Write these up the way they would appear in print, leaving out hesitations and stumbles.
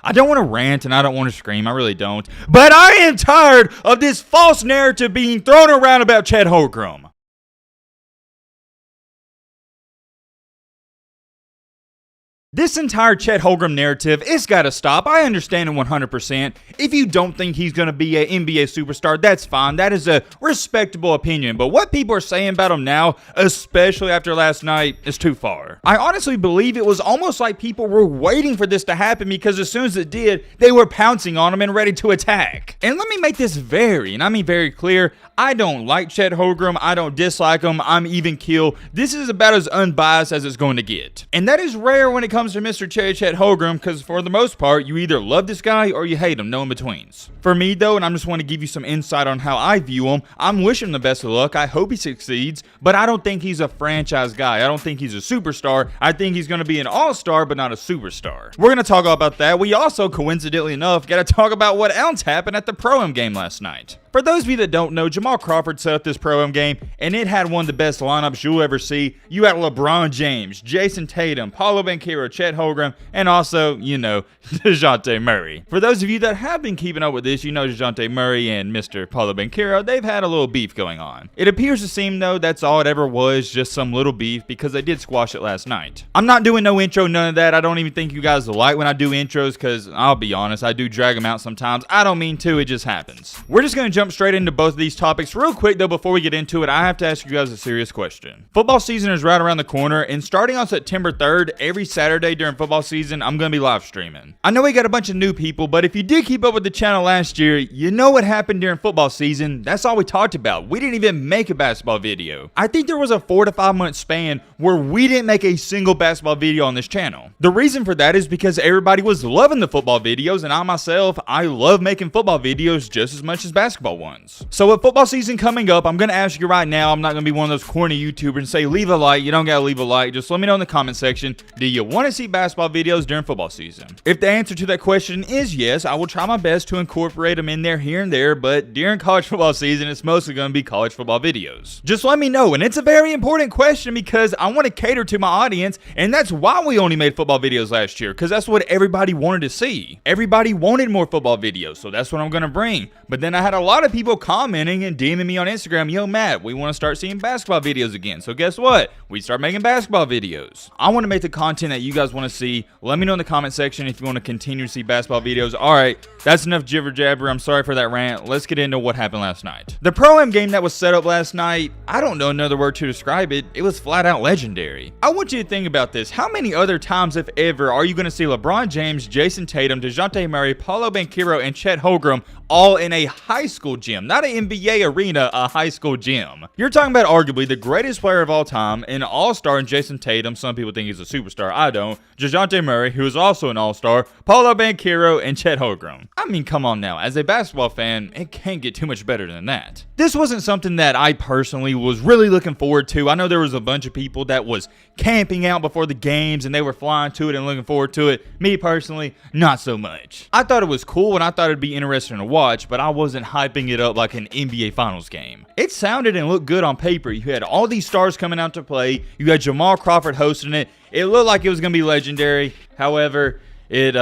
I don't want to rant and I don't want to scream, I really don't. But I am tired of this false narrative being thrown around about Chet Holmgren. This entire Chet Holmgren narrative, it's gotta stop. I understand it 100%. If you don't think he's gonna be an NBA superstar, that's fine. That is a respectable opinion. But what people are saying about him now, especially after last night, is too far. I honestly believe it was almost like people were waiting for this to happen because as soon as it did, they were pouncing on him and ready to attack. And let me make this very clear. I don't like Chet Holmgren. I don't dislike him. I'm even keel. This is about as unbiased as it's going to get. And that is rare when it comes to Mr. Chet Holmgren, because for the most part, you either love this guy or you hate him, no in-betweens. For me though, and I just want to give you some insight on how I view him, I'm wishing him the best of luck. I hope he succeeds, but I don't think he's a franchise guy. I don't think he's a superstar. I think he's going to be an all-star, but not a superstar. We're going to talk about that. We also, coincidentally enough, got to talk about what else happened at the Pro-Am game last night. For those of you that don't know, Jamal Crawford set up this Pro-Am game, and it had one of the best lineups you'll ever see. You had LeBron James, Jason Tatum, Paolo Banchero, Chet Holmgren, and also, you know, DeJounte Murray. For those of you that have been keeping up with this, you know DeJounte Murray and Mr. Paolo Banchero, they've had a little beef going on. It appears to seem, though, that's all it ever was, just some little beef, because they did squash it last night. I'm not doing no intro, none of that. I don't even think you guys like when I do intros, because I'll be honest, I do drag them out sometimes. I don't mean to, it just happens. We're just going to jump straight into both of these topics. Real quick though, before we get into it, I have to ask you guys a serious question. Football season is right around the corner, and starting on September 3rd, every Saturday during football season, I'm going to be live streaming. I know we got a bunch of new people, but if you did keep up with the channel last year, you know what happened during football season. That's all we talked about. We didn't even make a basketball video. I think there was a 4 to 5 month span where we didn't make a single basketball video on this channel. The reason for that is because everybody was loving the football videos, and I myself, I love making football videos just as much as basketball ones. So with football season coming up, I'm going to ask you right now, I'm not going to be one of those corny YouTubers and say leave a like. You don't got to leave a like. Just let me know in the comment section, do you want to see basketball videos during football season? If the answer to that question is yes, I will try my best to incorporate them in there here and there, but during college football season, it's mostly going to be college football videos. Just let me know, and it's a very important question because I want to cater to my audience, and that's why we only made football videos last year, because that's what everybody wanted to see. Everybody wanted more football videos, so that's what I'm going to bring. But then I had a lot of people commenting and DMing me on Instagram, yo Matt, we want to start seeing basketball videos again. So guess what? We start making basketball videos. I want to make the content that you guys want to see. Let me know in the comment section if you want to continue to see basketball videos. Alright, that's enough jibber jabber. I'm sorry for that rant. Let's get into what happened last night. The Pro-Am game that was set up last night, I don't know another word to describe it. It was flat out legendary. I want you to think about this. How many other times, if ever, are you going to see LeBron James, Jason Tatum, DeJounte Murray, Paolo Banchero, and Chet Holmgren all in a high school gym? Not an NBA arena, a high school gym. You're talking about arguably the greatest player of all time, an all-star in Jason Tatum. Some people think he's a superstar. I don't. DeJounte Murray, who is also an all-star, Paolo Banchero, and Chet Holmgren. I mean, come on now. As a basketball fan, it can't get too much better than that. This wasn't something that I personally was really looking forward to. I know there was a bunch of people that was camping out before the games and they were flying to it and looking forward to it. Me personally, not so much. I thought it was cool and I thought it'd be interesting to watch, but I wasn't hyping it up like an NBA Finals game. It sounded and looked good on paper. You had all these stars coming out to play. You had Jamal Crawford hosting it. It looked like it was going to be legendary. However, it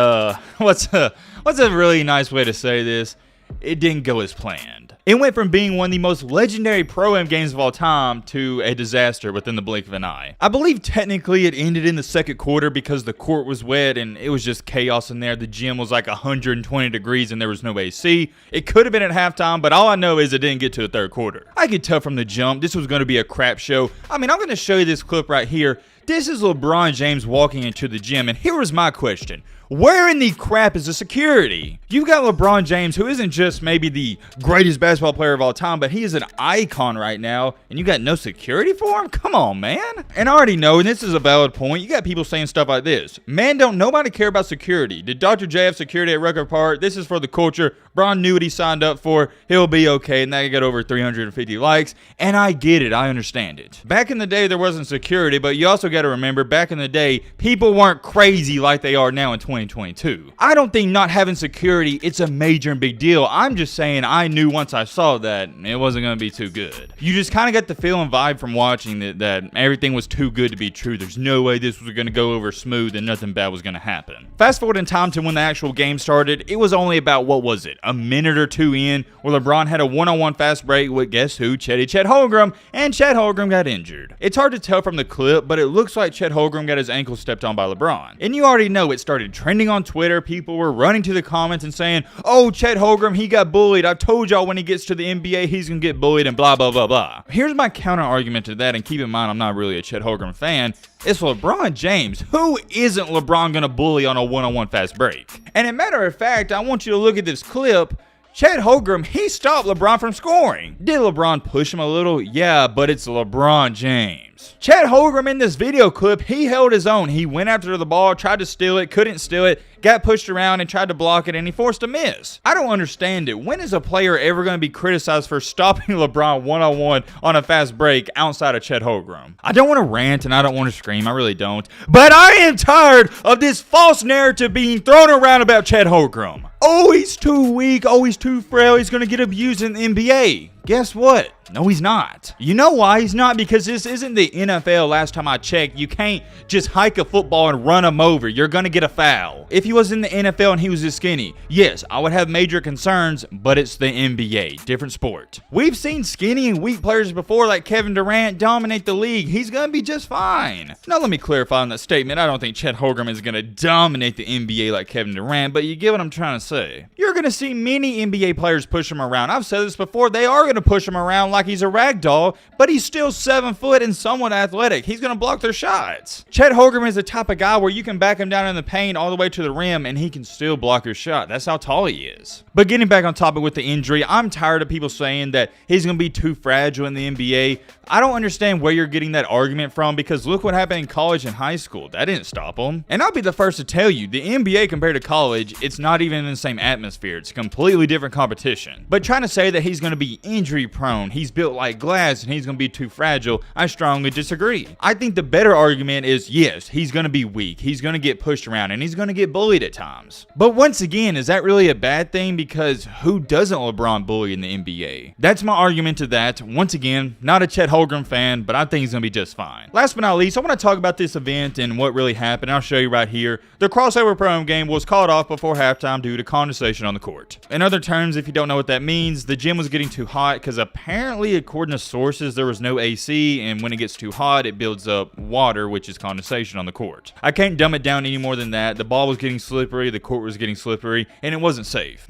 what's a really nice way to say this? It didn't go as planned. It went from being one of the most legendary Pro-Am games of all time to a disaster within the blink of an eye. I believe technically it ended in the second quarter because the court was wet and it was just chaos in there. The gym was like 120 degrees and there was no AC. It could have been at halftime, but all I know is it didn't get to the third quarter. I could tell from the jump this was going to be a crap show. I mean, I'm going to show you this clip right here. This is LeBron James walking into the gym, and here was my question. Where in the crap is the security? You got LeBron James, who isn't just maybe the greatest basketball player of all time, but he is an icon right now, and you got no security for him? Come on, man. And I already know, and this is a valid point, you got people saying stuff like this. Man, don't nobody care about security. Did Dr. J have security at Rucker Park? This is for the culture. Bron knew what he signed up for. He'll be okay, and that got over 350 likes, and I get it. I understand it. Back in the day, there wasn't security, but you also got to remember, back in the day, people weren't crazy like they are now in 2022. I don't think not having security popularity, it's a major and big deal. I'm just saying I knew once I saw that it wasn't going to be too good. You just kind of got the feel and vibe from watching that everything was too good to be true. There's no way this was going to go over smooth and nothing bad was going to happen. Fast forward in time to when the actual game started, it was only about, what was it, a minute or two in, where LeBron had a one-on-one fast break with guess who? Chet Holmgren, and Chet Holmgren got injured. It's hard to tell from the clip, but it looks like Chet Holmgren got his ankle stepped on by LeBron. And you already know it started trending on Twitter. People were running to the comments and saying, oh, Chet Holmgren, he got bullied. I told y'all when he gets to the NBA, he's going to get bullied and blah, blah, blah, blah. Here's my counter argument to that, and keep in mind, I'm not really a Chet Holmgren fan. It's LeBron James. Who isn't LeBron going to bully on a one-on-one fast break? And as a matter of fact, I want you to look at this clip. Chet Holmgren, he stopped LeBron from scoring. Did LeBron push him a little? Yeah, but it's LeBron James. Chet Holmgren in this video clip, he held his own. He went after the ball, tried to steal it, couldn't steal it, got pushed around and tried to block it, and he forced a miss. I don't understand it. When is a player ever going to be criticized for stopping LeBron one-on-one on a fast break outside of Chet Holmgren? I don't want to rant and I don't want to scream. I really don't. But I am tired of this false narrative being thrown around about Chet Holmgren. Oh, he's too weak. Oh, he's too frail. He's going to get abused in the NBA. Guess what? No, he's not. You know why he's not? Because this isn't the NFL. Last time I checked, you can't just hike a football and run him over. You're going to get a foul. If he was in the NFL and he was this skinny, yes, I would have major concerns, but it's the NBA. Different sport. We've seen skinny and weak players before, like Kevin Durant, dominate the league. He's going to be just fine. Now, let me clarify on that statement. I don't think Chet Holmgren is going to dominate the NBA like Kevin Durant, but you get what I'm trying to say. You're going to see many NBA players push him around. I've said this before. They are going to push him around like he's a rag doll, but he's still 7 foot and somewhat athletic. He's going to block their shots. Chet Holmgren is the type of guy where you can back him down in the paint all the way to the rim and he can still block your shot. That's how tall he is. But getting back on topic with the injury, I'm tired of people saying that he's going to be too fragile in the NBA. I don't understand where you're getting that argument from, because look what happened in college and high school. That didn't stop him. And I'll be the first to tell you, the NBA compared to college, it's not even in the same atmosphere. It's a completely different competition. But trying to say that he's going to be injury prone, he's built like glass, and he's going to be too fragile, I strongly disagree. I think the better argument is, yes, he's going to be weak. He's going to get pushed around and he's going to get bullied at times. But once again, is that really a bad thing? Because who doesn't LeBron bully in the NBA? That's my argument to that. Once again, not a Chet Holmgren fan, but I think he's going to be just fine. Last but not least, I want to talk about this event and what really happened. I'll show you right here. The crossover program game was called off before halftime due to condensation on the court. In other terms, if you don't know what that means, the gym was getting too hot because apparently, according to sources, there was no AC, and when it gets too hot, it builds up water, which is condensation on the court. I can't dumb it down any more than that. The ball was getting slippery, the court was getting slippery, and it wasn't safe.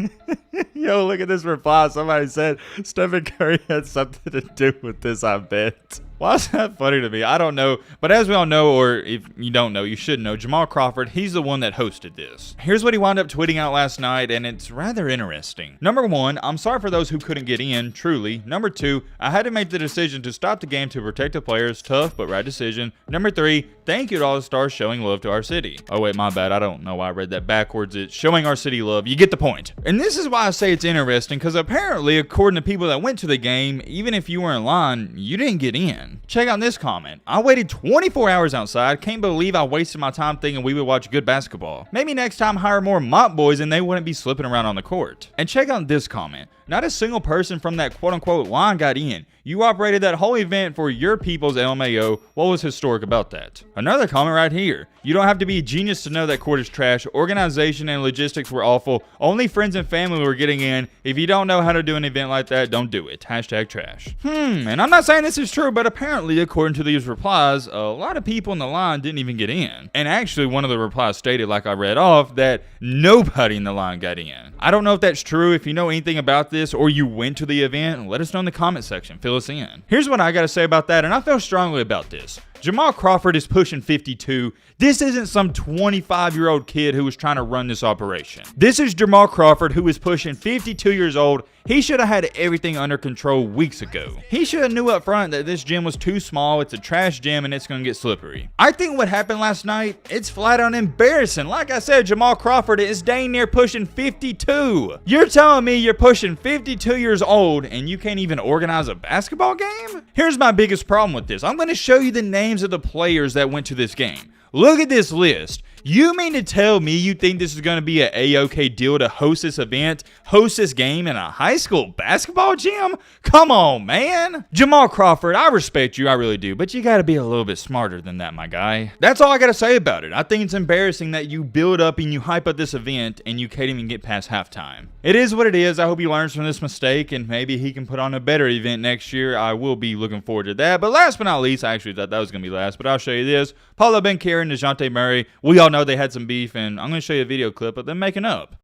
Yo, look at this reply. Somebody said Stephen Curry had something to do with this, I bet. Why is that funny to me? I don't know. But as we all know, or if you don't know, you should know, Jamal Crawford, he's the one that hosted this. Here's what he wound up tweeting out last night, and it's rather interesting. Number 1, I'm sorry for those who couldn't get in, truly. Number 2, I had to make the decision to stop the game to protect the players. Tough, but right decision. Number 3, thank you to all the stars showing love to our city. Oh wait, my bad. I don't know why I read that backwards. It's showing our city love. You get the point. And this is why I say it's interesting, because apparently, according to people that went to the game, even if you were in line, you didn't get in. Check out this comment. I waited 24 hours outside. Can't believe I wasted my time thinking we would watch good basketball. Maybe next time hire more mop boys and they wouldn't be slipping around on the court. And check out this comment. Not a single person from that quote-unquote line got in. You operated that whole event for your people's LMAO. What was historic about that? Another comment right here. You don't have to be a genius to know that court is trash. Organization and logistics were awful. Only friends and family were getting in. If you don't know how to do an event like that, don't do it. Hashtag trash. And I'm not saying this is true, but apparently, according to these replies, a lot of people in the line didn't even get in. And actually, one of the replies stated, like I read off, that nobody in the line got in. I don't know if that's true. If you know anything about this or you went to the event, let us know in the comment section. Fill us in. Here's what I got to say about that, and I feel strongly about this. Jamal Crawford is pushing 52. This isn't some 25-year-old kid who was trying to run this operation. This is Jamal Crawford, who is pushing 52 years old. He should have had everything under control weeks ago. He should have knew up front that this gym was too small, it's a trash gym, and it's going to get slippery. I think what happened last night, it's flat out embarrassing. Like I said, Jamal Crawford is dang near pushing 52. You're telling me you're pushing 52 years old and you can't even organize a basketball game? Here's my biggest problem with this. I'm going to show you the names of the players that went to this game. Look at this list. You mean to tell me you think this is going to be an A-OK deal to host this event, host this game in a high school basketball gym? Come on, man. Jamal Crawford, I respect you, I really do, but you got to be a little bit smarter than that, my guy. That's all I got to say about it. I think it's embarrassing that you build up and you hype up this event and you can't even get past halftime. It is what it is. I hope he learns from this mistake and maybe he can put on a better event next year. I will be looking forward to that. But last but not least, I actually thought that was going to be last, but I'll show you this. Paolo Banchero and DeJounte Murray, we all know they had some beef, and I'm going to show you a video clip of them making up.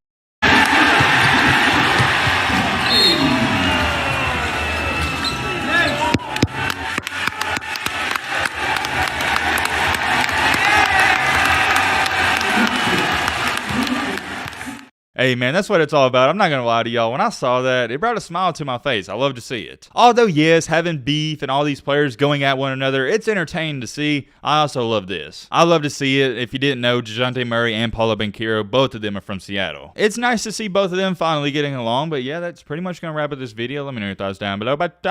Hey man, that's what it's all about. I'm not gonna lie to y'all. When I saw that, it brought a smile to my face. I love to see it. Although yes, having beef and all these players going at one another, it's entertaining to see. I also love this. I love to see it. If you didn't know, DeJounte Murray and Paolo Banchero, both of them are from Seattle. It's nice to see both of them finally getting along. But yeah, that's pretty much gonna wrap up this video. Let me know your thoughts down below. But